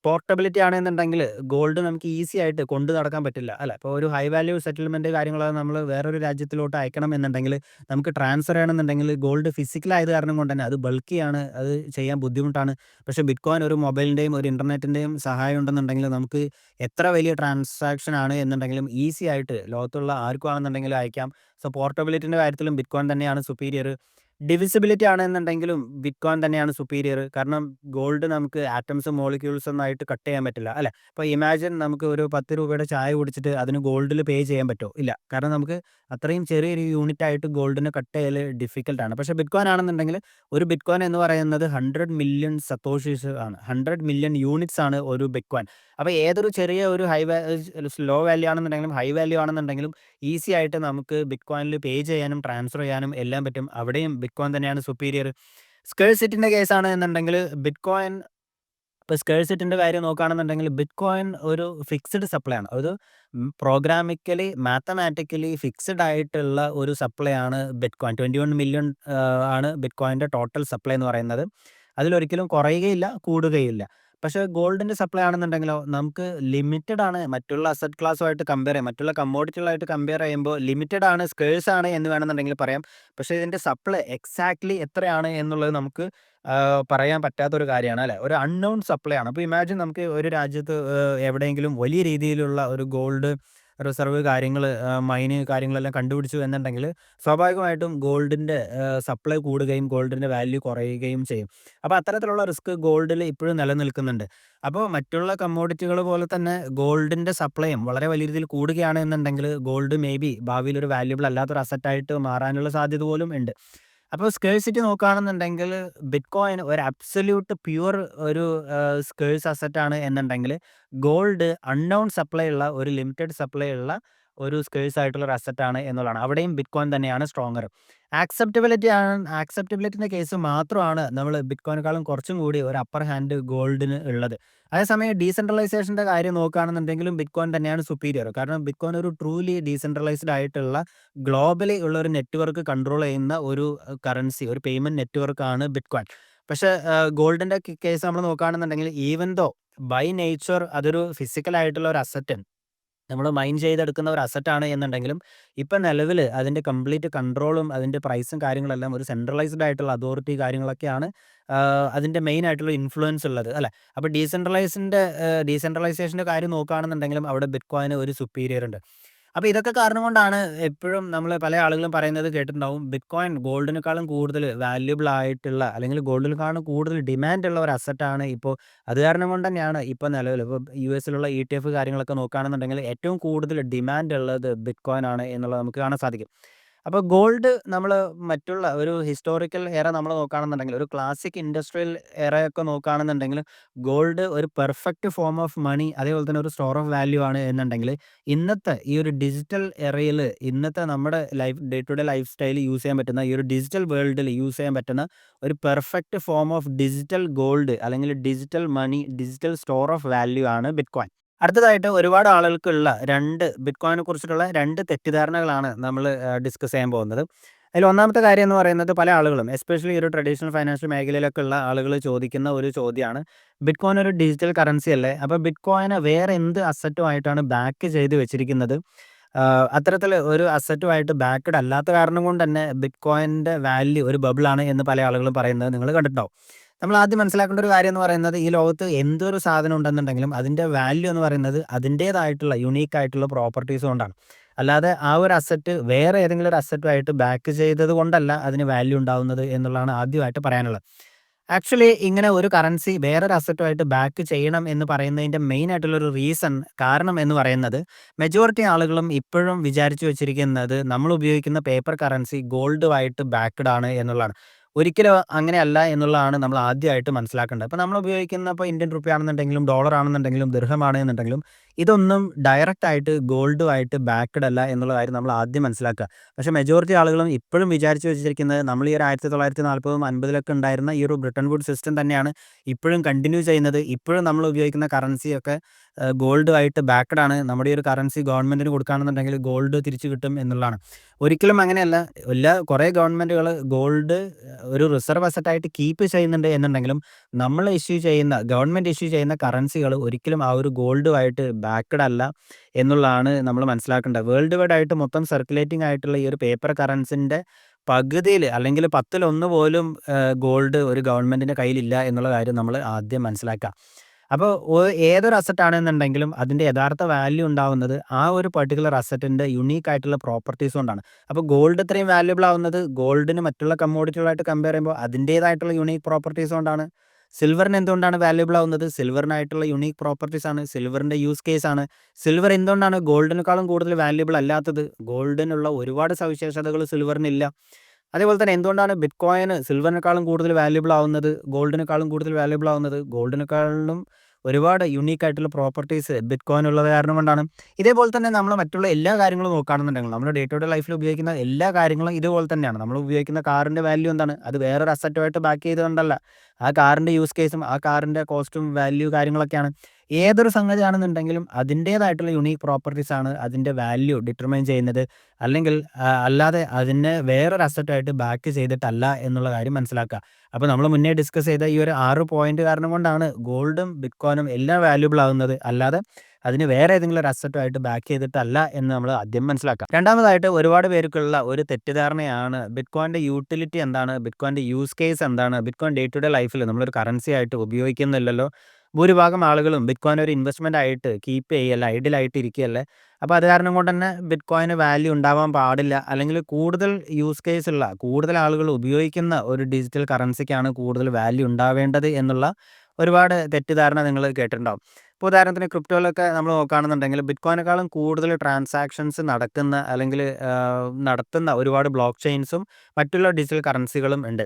പോർട്ടബിലിറ്റി ആണെന്നുണ്ടെങ്കിൽ ഗോൾഡ് നമുക്ക് ഈസി ആയിട്ട് കൊണ്ടു നടക്കാൻ പറ്റില്ല അല്ലെ? ഇപ്പോൾ ഒരു ഹൈ വാല്യൂ സെറ്റിൽമെന്റ് കാര്യങ്ങളൊക്കെ നമ്മൾ വേറൊരു രാജ്യത്തിലോട്ട് അയക്കണം എന്നുണ്ടെങ്കിൽ, നമുക്ക് ട്രാൻസ്ഫർ ചെയ്യണമെന്നുണ്ടെങ്കിൽ ഗോൾഡ് ഫിസിക്കൽ ആയത് കാരണം കൊണ്ട് തന്നെ അത് ബൾക്കിയാണ്, അത് ചെയ്യാൻ ബുദ്ധിമുട്ടാണ്. പക്ഷേ ബിറ്റ്കോയിൻ ഒരു മൊബൈലിന്റെയും ഒരു ഇന്റർനെറ്റിന്റെയും സഹായം ഉണ്ടെന്നുണ്ടെങ്കിൽ നമുക്ക് എത്ര വലിയ ട്രാൻസാക്ഷൻ ആണ് എന്നുണ്ടെങ്കിലും ഈസി ആയിട്ട് ലോകത്തുള്ള ആർക്കും ആണെന്നുണ്ടെങ്കിലും അയക്കാം. സോ പോർട്ടബിലിറ്റിന്റെ കാര്യത്തിലും ബിറ്റ്കോയിൻ തന്നെയാണ് സുപ്പീരിയർ. ഡിവിസിബിലിറ്റി ആണെന്നുണ്ടെങ്കിലും ബിറ്റ്കോയിൻ തന്നെയാണ് സുപ്പീരിയർ. കാരണം ഗോൾഡ് നമുക്ക് ആറ്റംസും മോളിക്യൂൾസും ഒന്നും ആയിട്ട് കട്ട് ചെയ്യാൻ പറ്റില്ല അല്ലെ? ഇപ്പോൾ ഇമാജിൻ നമുക്ക് ഒരു 10 രൂപയുടെ ചായ കുടിച്ചിട്ട് അതിന് ഗോൾഡിൽ പേ ചെയ്യാൻ പറ്റുമോ? ഇല്ല. കാരണം നമുക്ക് അത്രയും ചെറിയൊരു യൂണിറ്റ് ആയിട്ട് ഗോൾഡിനെ കട്ട് ചെയ്യൽ ഡിഫിക്കൽട്ട് ആണ്. പക്ഷേ ബിറ്റ്കോയിൻ ആണെന്നുണ്ടെങ്കിൽ ഒരു ബിറ്റ്കോയിൻ എന്ന് പറയുന്നത് 100 മില്യൺ സത്തോഷീസ് ആണ്. 100 മില്യൺ യൂണിറ്റ്സ് ആണ് ഒരു ബിറ്റ്കോയിൻ. അപ്പോൾ ഏതൊരു ചെറിയ ഒരു ലോ വാല്യൂ ആണെന്നുണ്ടെങ്കിലും ഹൈ വാല്യൂ ആണെന്നുണ്ടെങ്കിലും ഈസി ആയിട്ട് നമുക്ക് ബിറ്റ്കോയിനിൽ പേ ചെയ്യാനും ട്രാൻസ്ഫർ ചെയ്യാനും എല്ലാം പറ്റും. അവിടെയും ബിറ്റ്കോയിൻ തന്നെയാണ് സുപ്പീരിയർ. സ്കേഴ്സിറ്റിൻ്റെ കേസാണ് എന്നുണ്ടെങ്കിൽ ബിറ്റ്കോയിൻ ഇപ്പോൾ സ്കേഴ്സിറ്റിൻ്റെ കാര്യം നോക്കുകയാണെന്നുണ്ടെങ്കിൽ ബിറ്റ്കോയിൻ ഒരു ഫിക്സ്ഡ് സപ്ലൈ ആണ്. ഒരു പ്രോഗ്രാമിക്കലി മാത്തമാറ്റിക്കലി ഫിക്സ്ഡ് ആയിട്ടുള്ള ഒരു സപ്ലൈ ആണ് ബിറ്റ്കോയിൻ. 21 മില്യൺ ആണ് ബിറ്റ്കോയിൻ്റെ ടോട്ടൽ സപ്ലൈ എന്ന് പറയുന്നത്. അതിലൊരിക്കലും കുറയുകയില്ല, കൂടുകയില്ല. പക്ഷേ ഗോൾഡിൻ്റെ സപ്ലൈ ആണെന്നുണ്ടെങ്കിലോ നമുക്ക് ലിമിറ്റഡ് ആണ്. മറ്റുള്ള അസറ്റ് ക്ലാസ്സുമായിട്ട് കമ്പയർ ചെയ്യാം, മറ്റുള്ള കമ്മോഡിറ്റികളായിട്ട് കമ്പയർ ചെയ്യുമ്പോൾ ലിമിറ്റഡ് ആണ്, സ്കേഴ്സ് ആണ് എന്ന് വേണമെന്നുണ്ടെങ്കിൽ പറയാം. പക്ഷേ ഇതിൻ്റെ സപ്ലൈ എക്സാക്ട്ലി എത്രയാണ് എന്നുള്ളത് നമുക്ക് പറയാൻ പറ്റാത്തൊരു കാര്യമാണ് അല്ലേ. ഒരു അൺനോൺ സപ്ലൈ ആണ്. അപ്പോൾ ഇമാജിൻ നമുക്ക് ഒരു രാജ്യത്ത് എവിടെയെങ്കിലും വലിയ രീതിയിലുള്ള ഒരു ഗോൾഡ് റിസർവ് കാര്യങ്ങൾ, മൈന് കാര്യങ്ങളെല്ലാം കണ്ടുപിടിച്ചു എന്നുണ്ടെങ്കിൽ സ്വാഭാവികമായിട്ടും ഗോൾഡിൻ്റെ സപ്ലൈ കൂടുകയും ഗോൾഡിൻ്റെ വാല്യൂ കുറയുകയും ചെയ്യും. അപ്പോൾ അത്തരത്തിലുള്ള റിസ്ക് ഗോൾഡിൽ ഇപ്പോഴും നിലനിൽക്കുന്നുണ്ട്. അപ്പോൾ മറ്റുള്ള കമ്മോഡിറ്റികൾ പോലെ തന്നെ ഗോൾഡിൻ്റെ സപ്ലൈയും വളരെ വലിയ രീതിയിൽ കൂടുകയാണ് എന്നുണ്ടെങ്കിൽ ഗോൾഡ് മേ ബി ഭാവിയിൽ ഒരു വാല്യുബിൾ അല്ലാത്തൊരു അസറ്റായിട്ട് മാറാനുള്ള സാധ്യത പോലും ഉണ്ട്. അപ്പോൾ സ്കേഴ്സിറ്റി നോക്കുകയാണെന്നുണ്ടെങ്കിൽ ബിറ്റ്കോയിൻ ഒരു അബ്സല്യൂട്ട് പ്യുവർ ഒരു സ്കേഴ്സ് അസറ്റാണ് എന്നുണ്ടെങ്കിൽ ഗോൾഡ് അൺനോൺ സപ്ലൈ ഉള്ള ഒരു ലിമിറ്റഡ് സപ്ലൈ ഉള്ള ഒരു സ്കേഴ്സ് ആയിട്ടുള്ള ഒരു അസറ്റാണ് എന്നുള്ളതാണ്. അവിടെയും ബിറ്റ്കോയിൻ തന്നെയാണ് സ്ട്രോങ്ങർ. ആക്സെപ്റ്റബിലിറ്റിൻ്റെ കേസ് മാത്രമാണ് നമ്മൾ ബിറ്റ്കോയിനേക്കാളും കുറച്ചും കൂടി ഒരു അപ്പർ ഹാൻഡ് ഗോൾഡിന് ഉള്ളത്. അതേസമയം ഡീസെൻട്രലൈസേഷൻ്റെ കാര്യം നോക്കുകയാണെന്നുണ്ടെങ്കിലും ബിറ്റ്കോയിൻ തന്നെയാണ് സുപ്പീരിയർ. കാരണം ബിറ്റ്കോയിൻ ഒരു ട്രൂലി ഡീസെൻട്രലൈസ്ഡ് ആയിട്ടുള്ള ഗ്ലോബലി ഉള്ള ഒരു നെറ്റ്വർക്ക് കൺട്രോൾ ചെയ്യുന്ന ഒരു കറൻസി, ഒരു പേയ്മെന്റ് നെറ്റ്വർക്കാണ് ബിറ്റ്കോയിൻ. പക്ഷേ ഗോൾഡിന്റെ കേസ് നമ്മൾ നോക്കുകയാണെന്നുണ്ടെങ്കിൽ ഈവൻ ദോ ബൈ നേച്ചർ അതൊരു ഫിസിക്കൽ ആയിട്ടുള്ള ഒരു അസറ്റ്, നമ്മൾ മൈൻ ചെയ്തെടുക്കുന്ന ഒരു അസറ്റാണ് എന്നുണ്ടെങ്കിലും ഇപ്പം നിലവിൽ അതിൻ്റെ കംപ്ലീറ്റ് കൺട്രോളും അതിൻ്റെ പ്രൈസും കാര്യങ്ങളെല്ലാം ഒരു സെൻട്രലൈസ്ഡ് ആയിട്ടുള്ള അതോറിറ്റി കാര്യങ്ങളൊക്കെയാണ് അതിൻ്റെ മെയിൻ ആയിട്ടുള്ള ഇൻഫ്ലുവൻസ് ഉള്ളത് അല്ലേ. അപ്പോൾ ഡീസെൻട്രലൈസേഷൻ്റെ കാര്യം നോക്കുകയാണെന്നുണ്ടെങ്കിലും അവിടെ ബിറ്റ്കോയിന് ഒരു സുപ്പീരിയർ ഉണ്ട്. അപ്പോൾ ഇതൊക്കെ കാരണം കൊണ്ടാണ് എപ്പോഴും നമ്മൾ പല ആളുകളും പറയുന്നത് കേട്ടിട്ടുണ്ടാവും, ബിറ്റ്കോയിൻ ഗോൾഡിനേക്കാളും കൂടുതൽ വാല്യുബിൾ ആയിട്ടുള്ള അല്ലെങ്കിൽ ഗോൾഡിനേക്കാളും കൂടുതൽ ഡിമാൻഡ് ഉള്ള ഒരു അസറ്റാണ് ഇപ്പോൾ. അത് കാരണം കൊണ്ട് തന്നെയാണ് ഇപ്പോൾ നിലവിൽ ഇപ്പോൾ US ETF കാര്യങ്ങളൊക്കെ നോക്കുകയാണെന്നുണ്ടെങ്കിൽ ഏറ്റവും കൂടുതൽ ഡിമാൻഡ് ഉള്ളത് ബിറ്റ്കോയിൻ ആണ് എന്നുള്ളത് നമുക്ക് കാണാൻ സാധിക്കും. അപ്പോൾ ഗോൾഡ് നമ്മൾ മറ്റുള്ള ഒരു ഹിസ്റ്റോറിക്കൽ എറ നമ്മൾ നോക്കുകയാണെന്നുണ്ടെങ്കിൽ ഒരു ക്ലാസിക് ഇൻഡസ്ട്രിയൽ എറയൊക്കെ നോക്കുകയാണെന്നുണ്ടെങ്കിൽ ഗോൾഡ് ഒരു പെർഫെക്റ്റ് ഫോം ഓഫ് മണി, അതേപോലെ തന്നെ ഒരു സ്റ്റോർ ഓഫ് വാല്യൂ ആണ് എന്നുണ്ടെങ്കിൽ ഇന്നത്തെ ഈ ഒരു ഡിജിറ്റൽ എറയിൽ, ഇന്നത്തെ നമ്മുടെ day to day lifestyle use ചെയ്യാൻ പറ്റുന്ന ഈ ഒരു ഡിജിറ്റൽ വേൾഡിൽ യൂസ് ചെയ്യാൻ പറ്റുന്ന ഒരു perfect form of digital gold അല്ലെങ്കിൽ digital money, digital store of value ആണ് ബിറ്റ്കോയിൻ. അടുത്തതായിട്ട് ഒരുപാട് ആളുകൾക്കുള്ള ബിറ്റ്കോയിനെ കുറിച്ചിട്ടുള്ള രണ്ട് തെറ്റിദ്ധാരണകളാണ് നമ്മൾ ഡിസ്കസ് ചെയ്യാൻ പോകുന്നത്. അതിൽ ഒന്നാമത്തെ കാര്യം എന്ന് പറയുന്നത്, പല ആളുകളും എസ്പെഷ്യലി ഒരു ട്രഡീഷണൽ ഫൈനാൻഷ്യൽ മേഖലയിലൊക്കെ ഉള്ള ആളുകൾ ചോദിക്കുന്ന ഒരു ചോദ്യമാണ്, ബിറ്റ്കോയിൻ ഒരു ഡിജിറ്റൽ കറൻസി അല്ലേ, അപ്പോൾ ബിറ്റ്കോയിനെ വേറെ എന്ത് അസറ്റുമായിട്ടാണ് ബാക്ക് ചെയ്ത് വെച്ചിരിക്കുന്നത്? അത്തരത്തിൽ ഒരു അസറ്റുമായിട്ട് ബാക്ക്ഡ് അല്ലാത്ത കാരണം കൊണ്ട് തന്നെ ബിറ്റ്കോയിൻ്റെ വാല്യൂ ഒരു ബബിളാണ് എന്ന് പല ആളുകളും പറയുന്നത് നിങ്ങൾ കണ്ടിട്ടുണ്ടാവും. നമ്മൾ ആദ്യം മനസ്സിലാക്കേണ്ട ഒരു കാര്യം എന്ന് പറയുന്നത്, ഈ ലോകത്ത് എന്തൊരു സാധനം ഉണ്ടെന്നുണ്ടെങ്കിലും അതിൻ്റെ വാല്യൂ എന്ന് പറയുന്നത് അതിൻ്റേതായിട്ടുള്ള യുണീക്ക് ആയിട്ടുള്ള പ്രോപ്പർട്ടീസ് കൊണ്ടാണ്. അല്ലാതെ ആ ഒരു അസറ്റ് വേറെ ഏതെങ്കിലും ഒരു അസറ്റുമായിട്ട് ബാക്ക് ചെയ്തത് കൊണ്ടല്ല അതിന് വാല്യൂ ഉണ്ടാവുന്നത് എന്നുള്ളതാണ് ആദ്യമായിട്ട് പറയാനുള്ളത്. ആക്ച്വലി ഇങ്ങനെ ഒരു കറൻസി വേറൊരു അസറ്റുമായിട്ട് ബാക്ക് ചെയ്യണം എന്ന് പറയുന്നതിൻ്റെ മെയിൻ ആയിട്ടുള്ളൊരു കാരണം എന്ന് പറയുന്നത്, മെജോറിറ്റി ആളുകളും ഇപ്പോഴും വിചാരിച്ചു വെച്ചിരിക്കുന്നത് നമ്മൾ ഉപയോഗിക്കുന്ന പേപ്പർ കറൻസി ഗോൾഡുമായിട്ട് ബാക്ക്ഡ് ആണ് എന്നുള്ളതാണ്. ഒരിക്കലും അങ്ങനെയല്ല എന്നുള്ളതാണ് നമ്മൾ ആദ്യമായിട്ട് മനസ്സിലാക്കേണ്ടത്. ഇപ്പോൾ നമ്മൾ ഉപയോഗിക്കുന്ന ഇപ്പോൾ ഇന്ത്യൻ റുപ്പി ആണെന്നുണ്ടെങ്കിലും ഡോളർ ആണെന്നുണ്ടെങ്കിലും ദിർഹം എന്നുണ്ടെങ്കിലും ഇതൊന്നും ഡയറക്റ്റ് ആയിട്ട് ഗോൾഡുമായിട്ട് ബാക്ക്ഡ് അല്ല എന്നുള്ള കാര്യം നമ്മൾ ആദ്യം മനസ്സിലാക്കുക. പക്ഷേ മെജോറിറ്റി ആളുകളും ഇപ്പോഴും വിചാരിച്ചു വെച്ചിരിക്കുന്നത് നമ്മൾ ഈ ഒരു 1940 50 ഉണ്ടായിരുന്ന ഈ ഒരു ബ്രിട്ടൻ വുഡ് സിസ്റ്റം തന്നെയാണ് ഇപ്പോഴും കണ്ടിന്യൂ ചെയ്യുന്നത്. ഇപ്പോഴും നമ്മൾ ഉപയോഗിക്കുന്ന കറൻസിയൊക്കെ ഗോൾഡുമായിട്ട് ബാക്ക്ഡ് ആണ്. നമ്മുടെ ഈ ഒരു കറൻസി ഗവൺമെൻറ്റിന് കൊടുക്കുകയാണെന്നുണ്ടെങ്കിൽ ഗോൾഡ് തിരിച്ചു കിട്ടും എന്നുള്ളതാണ്. ഒരിക്കലും അങ്ങനെയല്ല. കുറേ ഗവൺമെൻറ്റുകൾ ഗോൾഡ് ഒരു റിസർവ് അസറ്റായിട്ട് കീപ്പ് ചെയ്യുന്നുണ്ട് എന്നുണ്ടെങ്കിലും ഗവൺമെൻറ് ഇഷ്യൂ ചെയ്യുന്ന കറൻസികൾ ഒരിക്കലും ആ ഒരു ഗോൾഡുമായിട്ട് ബാക്ക്ഡ് അല്ല എന്നുള്ളതാണ് നമ്മൾ മനസ്സിലാക്കേണ്ടത്. വേൾഡ് വൈഡ് ആയിട്ട് മൊത്തം സർക്കുലേറ്റിംഗ് ആയിട്ടുള്ള ഈ ഒരു പേപ്പർ കറൻസിൻ്റെ പകുതിയിൽ അല്ലെങ്കിൽ 10-1 പോലും ഗോൾഡ് ഒരു ഗവൺമെൻറ്റിൻ്റെ കയ്യിലില്ല എന്നുള്ള കാര്യം നമ്മൾ ആദ്യം മനസ്സിലാക്കുക. അപ്പോൾ ഏതൊരു അസറ്റ് ആണെന്നുണ്ടെങ്കിലും അതിൻ്റെ യഥാർത്ഥ വാല്യൂ ഉണ്ടാവുന്നത് ആ ഒരു പർട്ടിക്കുലർ അസറ്റിൻ്റെ യുണീക്ക് ആയിട്ടുള്ള പ്രോപ്പർട്ടീസ് കൊണ്ടാണ്. അപ്പോൾ ഗോൾഡ് ഇത്രയും വാല്യുബിൾ ആവുന്നത് ഗോൾഡിന് മറ്റുള്ള കമ്മോഡിറ്റികളായിട്ട് കമ്പയർ ചെയ്യുമ്പോൾ അതിൻ്റേതായിട്ടുള്ള യുണീക്ക് പ്രോപ്പർട്ടീസ് കൊണ്ടാണ്. സിൽവറിന് എന്തുകൊണ്ടാണ് വാല്യുബിൾ ആവുന്നത്? സിൽവറിനായിട്ടുള്ള യുണീക്ക് പ്രോപ്പർട്ടീസ് ആണ്, സിൽവറിൻ്റെ യൂസ് കേസ് ആണ്. സിൽവർ എന്തുകൊണ്ടാണ് ഗോൾഡിനേക്കാളും കൂടുതൽ വാല്യുബിൾ അല്ലാത്തത്? ഗോൾഡിനുള്ള ഒരുപാട് സവിശേഷതകൾ സിൽവറിനില്ല. അതേപോലെ തന്നെ എന്തുകൊണ്ടാണ് ബിറ്റ്കോയിന് സിൽവറിനേക്കാളും കൂടുതൽ വാല്യുബിൾ ആവുന്നത്, ഗോൾഡിനേക്കാളും കൂടുതൽ വാല്യുബിൾ ആവുന്നത്? ഗോൾഡിനേക്കാളും ഒരുപാട് യുണീക്ക് ആയിട്ടുള്ള പ്രോപ്പർട്ടീസ് ബിറ്റ്കോയിൻ ഉള്ളത് കാരണം കൊണ്ടാണ്. ഇതേപോലെ തന്നെ നമ്മൾ മറ്റുള്ള എല്ലാ കാര്യങ്ങളും നോക്കുകയാണെന്നുണ്ടെങ്കിൽ നമ്മുടെ ഡേ ടു ഡേ ലൈഫിൽ ഉപയോഗിക്കുന്ന എല്ലാ കാര്യങ്ങളും ഇതുപോലെ തന്നെയാണ്. നമ്മൾ ഉപയോഗിക്കുന്ന കാറിൻ്റെ വാല്യൂ എന്താണ്? അത് വേറൊരു അസറ്റുമായിട്ട് ബാക്ക് ചെയ്തുകൊണ്ടല്ല. ആ കാറിൻ്റെ യൂസ് കേസും ആ കാറിൻ്റെ കോസ്റ്റും വാല്യൂ കാര്യങ്ങളൊക്കെയാണ്. ഏതൊരു സംഗതിയാണെന്നുണ്ടെങ്കിലും അതിൻ്റേതായിട്ടുള്ള യുണീക്ക് പ്രോപ്പർട്ടീസ് ആണ് അതിൻ്റെ വാല്യൂ ഡിറ്റർമൈൻ ചെയ്യുന്നത്. അല്ലെങ്കിൽ അല്ലാതെ അതിനെ വേറൊരു അസറ്റായിട്ട് ബാക്ക് ചെയ്തിട്ടല്ല എന്നുള്ള കാര്യം മനസ്സിലാക്കുക. അപ്പോൾ നമ്മൾ മുന്നേ ഡിസ്കസ് ചെയ്ത ഈ ഒരു 6 പോയിന്റ് കാരണം കൊണ്ടാണ് ഗോൾഡും ബിറ്റ്കോയിനും എല്ലാം വാല്യൂബിൾ ആകുന്നത്. അല്ലാതെ അതിന് വേറെ ഏതെങ്കിലും ഒരു അസറ്റുമായിട്ട് ബാക്ക് ചെയ്തിട്ടല്ല എന്ന് നമ്മൾ ആദ്യം മനസ്സിലാക്കാം. രണ്ടാമതായിട്ട് ഒരുപാട് പേർക്കുള്ള ഒരു തെറ്റിദ്ധാരണയാണ് ബിറ്റ്കോയിൻ്റെ യൂട്ടിലിറ്റി എന്താണ്, ബിറ്റ്കോയിൻ്റെ യൂസ് കേസ് എന്താണ്, ബിറ്റ്കോയിൻ ഡേ ടു ഡേ ലൈഫിൽ നമ്മളൊരു കറൻസി ആയിട്ട് ഉപയോഗിക്കുന്നില്ലല്ലോ. ഭൂരിഭാഗം ആളുകളും ബിറ്റ്കോയിൻ ഒരു ഇൻവെസ്റ്റ്മെൻ്റ് ആയിട്ട് കീപ്പ് ചെയ്യല്ല, ഐഡിയലായിട്ട് ഇരിക്കുകയല്ലേ. അപ്പോൾ അത് കാരണം കൊണ്ട് തന്നെ ബിറ്റ്കോയിന് വാല്യൂ ഉണ്ടാവാൻ പാടില്ല, അല്ലെങ്കിൽ കൂടുതൽ യൂസ് കേസ് ഉള്ള കൂടുതൽ ആളുകൾ ഉപയോഗിക്കുന്ന ഒരു ഡിജിറ്റൽ കറൻസിക്കാണ് കൂടുതൽ വാല്യൂ ഉണ്ടാവേണ്ടത് എന്നുള്ള ഒരുപാട് തെറ്റിദ്ധാരണ നിങ്ങൾ കേട്ടിട്ടുണ്ടാവും. ഇപ്പോൾ ഉദാഹരണത്തിന് ക്രിപ്റ്റോയിലൊക്കെ നമ്മൾ നോക്കുകയാണെന്നുണ്ടെങ്കിൽ ബിറ്റ്കോയിനേക്കാളും കൂടുതൽ ട്രാൻസാക്ഷൻസ് നടക്കുന്ന അല്ലെങ്കിൽ നടത്തുന്ന ഒരുപാട് ബ്ലോക്ക് ചെയിൻസും മറ്റുള്ള ഡിജിറ്റൽ കറൻസികളും ഉണ്ട്.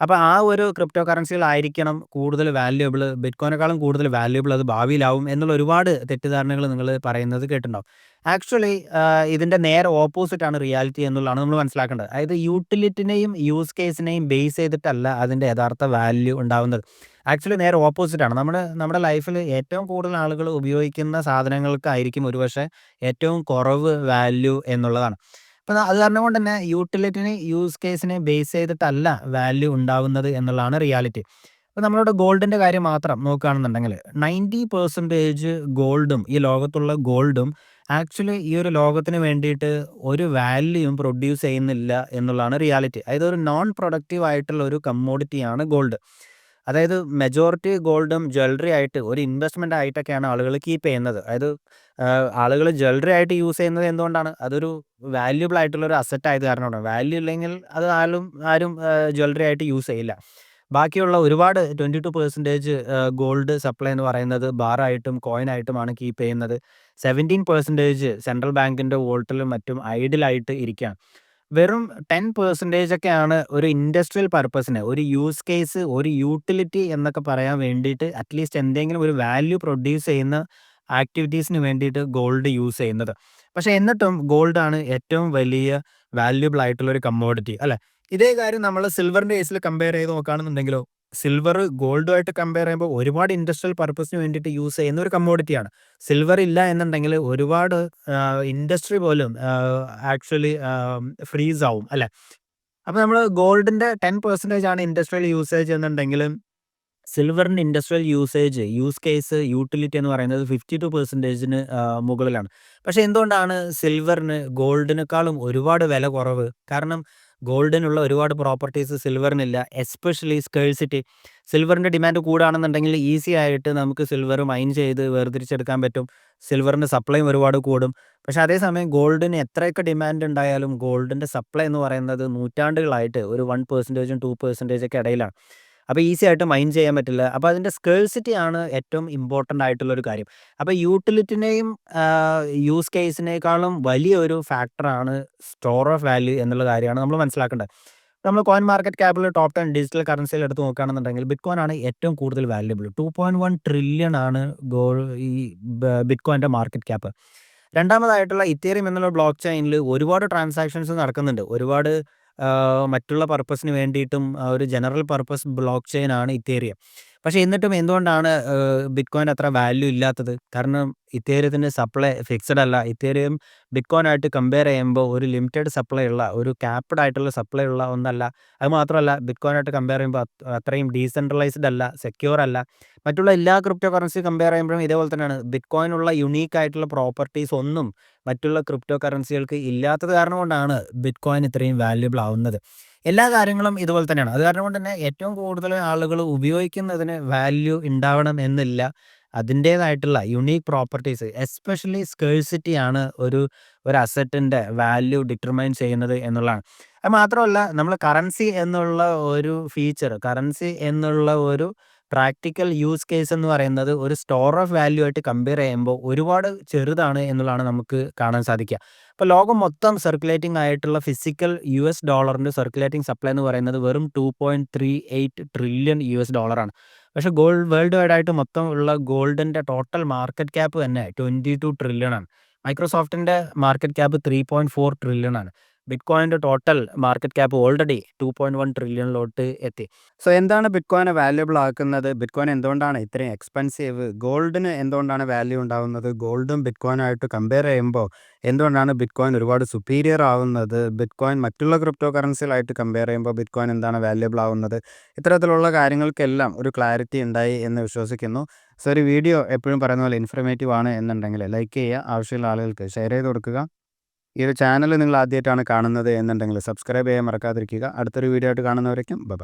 അപ്പോൾ ആ ഒരു ക്രിപ്റ്റോ കറൻസികളായിരിക്കണം കൂടുതൽ വാല്യുബിൾ, ബിറ്റ്കോയിനേക്കാളും കൂടുതൽ വാല്യുബിൾ അത് ഭാവിയിലാവും എന്നുള്ള ഒരുപാട് തെറ്റിദ്ധാരണകൾ നിങ്ങൾ പറയുന്നത് കേട്ടിട്ടുണ്ടാവും. ആക്ച്വലി ഇതിൻ്റെ നേരെ ഓപ്പോസിറ്റ് ആണ് റിയാലിറ്റി എന്നുള്ളതാണ് നമ്മൾ മനസ്സിലാക്കേണ്ടത്. അതായത് യൂട്ടിലിറ്റിനെയും യൂസ് കേസിനെയും ബേസ് ചെയ്തിട്ടല്ല അതിൻ്റെ യഥാർത്ഥ വാല്യൂ ഉണ്ടാവുന്നത്. ആക്ച്വലി നേരെ ഓപ്പോസിറ്റ് ആണ്. നമ്മുടെ ലൈഫിൽ ഏറ്റവും കൂടുതൽ ആളുകൾ ഉപയോഗിക്കുന്ന സാധനങ്ങൾക്കായിരിക്കും ഒരുപക്ഷെ ഏറ്റവും കുറവ് വാല്യൂ എന്നുള്ളതാണ്. അപ്പോൾ അത് കാരണം കൊണ്ട് തന്നെ യൂട്ടിലിറ്റിനെ യൂസ് കേസിനെ ബേസ് ചെയ്തിട്ടല്ല വാല്യൂ ഉണ്ടാവുന്നത് എന്നുള്ളതാണ് റിയാലിറ്റി. ഇപ്പോൾ നമ്മളുടെ ഗോൾഡിൻ്റെ കാര്യം മാത്രം നോക്കുകയാണെന്നുണ്ടെങ്കിൽ 90% ഗോൾഡും ഈ ലോകത്തുള്ള ഗോൾഡും ആക്ച്വലി ഈ ഒരു ലോകത്തിന് വേണ്ടിയിട്ട് ഒരു വാല്യൂയും പ്രൊഡ്യൂസ് ചെയ്യുന്നില്ല എന്നുള്ളതാണ് റിയാലിറ്റി. അതായത് ഒരു നോൺ പ്രൊഡക്റ്റീവ് ആയിട്ടുള്ള ഒരു കമ്മോഡിറ്റിയാണ് ഗോൾഡ്. അതായത് മെജോറിറ്റി ഗോൾഡും ജ്വല്ലറി ആയിട്ട് ഒരു ഇൻവെസ്റ്റ്മെൻ്റ് ആയിട്ടൊക്കെയാണ് ആളുകൾ കീപ്പ് ചെയ്യുന്നത്. അതായത് ആളുകൾ ജ്വല്ലറി ആയിട്ട് യൂസ് ചെയ്യുന്നത് എന്തുകൊണ്ടാണ്? അതൊരു വാല്യുബിൾ ആയിട്ടുള്ള ഒരു അസറ്റ് ആയത് കാരണമാണ്. വാല്യൂ ഇല്ലെങ്കിൽ അത് ആരും ജ്വല്ലറി ആയിട്ട് യൂസ് ചെയ്യില്ല. ബാക്കിയുള്ള ഒരുപാട് 22% ഗോൾഡ് സപ്ലൈ എന്ന് പറയുന്നത് ബാറായിട്ടും കോയിനായിട്ടുമാണ് കീപ്പ് ചെയ്യുന്നത്. 17% സെൻട്രൽ ബാങ്കിൻ്റെ വോൾട്ടിലും മറ്റും ഐഡിലായിട്ട് ഇരിക്കുകയാണ്. വെറും 10% ഒക്കെയാണ് ഒരു ഇൻഡസ്ട്രിയൽ പർപ്പസിന്, ഒരു യൂസ് കേസ്, ഒരു യൂട്ടിലിറ്റി എന്നൊക്കെ പറയാൻ വേണ്ടിയിട്ട് അറ്റ്ലീസ്റ്റ് എന്തെങ്കിലും ഒരു വാല്യൂ പ്രൊഡ്യൂസ് ചെയ്യുന്ന ആക്ടിവിറ്റീസിന് വേണ്ടിയിട്ട് ഗോൾഡ് യൂസ് ചെയ്യുന്നത്. പക്ഷേ എന്നിട്ടും ഗോൾഡാണ് ഏറ്റവും വലിയ വാല്യുബിൾ ആയിട്ടുള്ള ഒരു കമ്മോഡിറ്റി അല്ലേ? ഇതേ കാര്യം നമ്മൾ സിൽവറിൻ്റെ കേസിൽ കമ്പയർ ചെയ്ത് നോക്കുകയാണെന്നുണ്ടെങ്കിലോ, സിൽവർ ഗോൾഡുമായിട്ട് കമ്പയർ ചെയ്യുമ്പോൾ ഒരുപാട് ഇൻഡസ്ട്രിയൽ പർപ്പസിന് വേണ്ടിയിട്ട് യൂസ് ചെയ്യുന്ന ഒരു കമ്മോഡിറ്റിയാണ്. സിൽവർ ഇല്ല എന്നുണ്ടെങ്കിൽ ഒരുപാട് ഇൻഡസ്ട്രി പോലും ആക്ച്വലി ഫ്രീസ് ആവും അല്ലേ? അപ്പോൾ നമ്മൾ ഗോൾഡിൻ്റെ 10% ആണ് ഇൻഡസ്ട്രിയൽ യൂസേജ് എന്നുണ്ടെങ്കിലും സിൽവറിൻ്റെ ഇൻഡസ്ട്രിയൽ യൂസ് കേസ്, യൂട്ടിലിറ്റി എന്ന് പറയുന്നത് 52%-ന് മുകളിലാണ്. പക്ഷേ എന്തുകൊണ്ടാണ് സിൽവറിന് ഗോൾഡിനേക്കാളും ഒരുപാട് വില കുറവ്? കാരണം ഗോൾഡിനുള്ള ഒരുപാട് പ്രോപ്പർട്ടീസ് സിൽവറിനില്ല. Especially scarcity. സിൽവറിൻ്റെ ഡിമാൻഡ് കൂടുകയാണെന്നുണ്ടെങ്കിൽ ഈസി ആയിട്ട് നമുക്ക് സിൽവർ മൈൻ ചെയ്ത് വേർതിരിച്ചെടുക്കാൻ പറ്റും. സിൽവറിൻ്റെ സപ്ലൈയും ഒരുപാട് കൂടും. പക്ഷേ അതേസമയം ഗോൾഡിന് എത്രയൊക്കെ ഡിമാൻഡ് ഉണ്ടായാലും ഗോൾഡിൻ്റെ സപ്ലൈ എന്ന് പറയുന്നത് നൂറ്റാണ്ടുകളായിട്ട് ഒരു 1%-ഉം 2% ഒക്കെ ഇടയിലാണ്. അപ്പോൾ ഈസി ആയിട്ട് മൈൻ ചെയ്യാൻ പറ്റില്ല. അപ്പോൾ അതിൻ്റെ സ്കേഴ്സിറ്റി ആണ് ഏറ്റവും ഇമ്പോർട്ടൻ്റ് ആയിട്ടുള്ളൊരു കാര്യം. അപ്പോൾ യൂട്ടിലിറ്റിനെയും യൂസ് കേസിനേക്കാളും വലിയൊരു ഫാക്ടറാണ് സ്റ്റോർ ഓഫ് വാല്യൂ എന്നുള്ള കാര്യമാണ് നമ്മൾ മനസ്സിലാക്കേണ്ടത്. നമ്മൾ കോയിൻ മാർക്കറ്റ് ക്യാപ്പിൽ ടോപ്പ് 10 ഡിജിറ്റൽ കറൻസിയിൽ എടുത്ത് നോക്കുകയാണെന്നുണ്ടെങ്കിൽ ബിറ്റ്കോയിൻ ആണ് ഏറ്റവും കൂടുതൽ വാല്യുബിൾ. 2.1 ട്രില്യൺ ആണ് ഈ ബിറ്റ്കോയിൻ്റെ മാർക്കറ്റ് ക്യാപ്പ്. രണ്ടാമതായിട്ടുള്ള ഇത്തേറിയം എന്നുള്ള ബ്ലോക്ക് ചെയിനിൽ ഒരുപാട് ട്രാൻസാക്ഷൻസ് നടക്കുന്നുണ്ട്. ഒരുപാട് മറ്റുള്ള പർപ്പസിന് വേണ്ടിയിട്ടും ഒരു ജനറൽ പർപ്പസ് ബ്ലോക്ക് ചെയിൻ ആണ് ഇത്തേറിയം. പക്ഷേ എന്നിട്ടും എന്തുകൊണ്ടാണ് ബിറ്റ്കോയിൻ അത്ര വാല്യൂ ഇല്ലാത്തത്? കാരണം ഇത്തേറിയത്തിൻ്റെ സപ്ലൈ ഫിക്സഡ് അല്ല. ഇത്തേറിയം ബിറ്റ്കോയിനായിട്ട് കമ്പയർ ചെയ്യുമ്പോൾ ഒരു ലിമിറ്റഡ് സപ്ലൈ ഉള്ള, ഒരു ക്യാപ്ഡ് ആയിട്ടുള്ള സപ്ലൈ ഉള്ള ഒന്നല്ല. അത് മാത്രമല്ല ബിറ്റ്കോയിനായിട്ട് കമ്പയർ ചെയ്യുമ്പോൾ അത്രയും ഡീസെൻട്രലൈസ്ഡ് അല്ല, സെക്യൂർ അല്ല. മറ്റുള്ള എല്ലാ ക്രിപ്റ്റോ കറൻസി കമ്പയർ ചെയ്യുമ്പോഴും ഇതേപോലെ തന്നെയാണ്. ബിറ്റ്കോയിനുള്ള യുണീക്ക് ആയിട്ടുള്ള പ്രോപ്പർട്ടീസ് ഒന്നും മറ്റുള്ള ക്രിപ്റ്റോ കറൻസികൾക്ക് ഇല്ലാത്തത് കാരണം കൊണ്ടാണ് ബിറ്റ്കോയിൻ ഇത്രയും വാല്യുബിൾ ആവുന്നത്. എല്ലാ കാര്യങ്ങളും ഇതുപോലെ തന്നെയാണ്. അത് കാരണം കൊണ്ട് തന്നെ ഏറ്റവും കൂടുതൽ ആളുകൾ ഉപയോഗിക്കുന്നതിന് വാല്യൂ ഉണ്ടാവണം എന്നില്ല. അതിൻ്റേതായിട്ടുള്ള യുണീക്ക് പ്രോപ്പർട്ടീസ്, എസ്പെഷ്യലി സ്കേഴ്സിറ്റി ആണ് ഒരു അസറ്റിൻ്റെ വാല്യൂ ഡിറ്റർമൈൻ ചെയ്യുന്നത് എന്നുള്ളതാണ്. അത് മാത്രമല്ല നമ്മൾ കറൻസി എന്നുള്ള ഒരു ഫീച്ചർ, കറൻസി എന്നുള്ള ഒരു പ്രാക്ടിക്കൽ യൂസ് കേസ് എന്ന് പറയുന്നത് ഒരു സ്റ്റോർ ഓഫ് വാല്യൂ ആയിട്ട് കമ്പയർ ചെയ്യുമ്പോൾ ഒരുപാട് ചെറുതാണ് എന്നുള്ളതാണ് നമുക്ക് കാണാൻ സാധിക്കുക. ഇപ്പോൾ ലോകം മൊത്തം സർക്കുലേറ്റിംഗ് ആയിട്ടുള്ള ഫിസിക്കൽ US ഡോളറിൻ്റെ സർക്കുലേറ്റിംഗ് സപ്ലൈ എന്ന് പറയുന്നത് വെറും $2.38 ട്രില്യൺ ആണ്. പക്ഷേ വേൾഡ് വൈഡ് ആയിട്ട് മൊത്തം ഉള്ള ഗോൾഡിൻ്റെ ടോട്ടൽ മാർക്കറ്റ് ക്യാപ്പ് തന്നെ 22 ട്രില്യൺ ആണ്. മൈക്രോസോഫ്റ്റിൻ്റെ മാർക്കറ്റ് ക്യാപ്പ് 3.4 ട്രില്യൺ ആണ്. ബിറ്റ്കോയിൻ്റെ ടോട്ടൽ മാർക്കറ്റ് ക്യാപ്പ് ഓൾറെഡി 2.1 ട്രില്യണിലോട്ട് എത്തി. സോ എന്താണ് ബിറ്റ്കോയിനെ വാല്യുബിൾ ആക്കുന്നത്? ബിറ്റ്കോയിൻ എന്തുകൊണ്ടാണ് ഇത്രയും എക്സ്പെൻസീവ്? ഗോൾഡിന് എന്തുകൊണ്ടാണ് വാല്യൂ ഉണ്ടാവുന്നത്? ഗോൾഡും ബിറ്റ്കോയിനുമായിട്ട് കമ്പയർ ചെയ്യുമ്പോൾ എന്തുകൊണ്ടാണ് ബിറ്റ്കോയിൻ ഒരുപാട് സുപ്പീരിയർ ആവുന്നത്? ബിറ്റ്കോയിൻ മറ്റുള്ള ക്രിപ്റ്റോ കറൻസികളായിട്ട് കമ്പയർ ചെയ്യുമ്പോൾ ബിറ്റ്കോയിൻ എന്താണ് വാല്യുബിൾ ആവുന്നത്? ഇത്തരത്തിലുള്ള കാര്യങ്ങൾക്കെല്ലാം ഒരു ക്ലാരിറ്റി ഉണ്ടായി എന്ന് വിശ്വസിക്കുന്നു. സോ ഒരു വീഡിയോ എപ്പോഴും പറയുന്ന പോലെ ഇൻഫർമേറ്റീവ് ആണ് എന്നുണ്ടെങ്കിൽ ലൈക്ക് ചെയ്യുക, ആവശ്യമുള്ള ആളുകൾക്ക് ഷെയർ ചെയ്ത് കൊടുക്കുക. ഈ ഒരു ചാനൽ നിങ്ങൾ ആദ്യമായിട്ടാണ് കാണുന്നത് എന്നുണ്ടെങ്കിൽ സബ്സ്ക്രൈബ് ചെയ്യാൻ മറക്കാതിരിക്കുക. അടുത്തൊരു വീഡിയോ ആയിട്ട് കാണുന്നവരേക്കും ബൈ.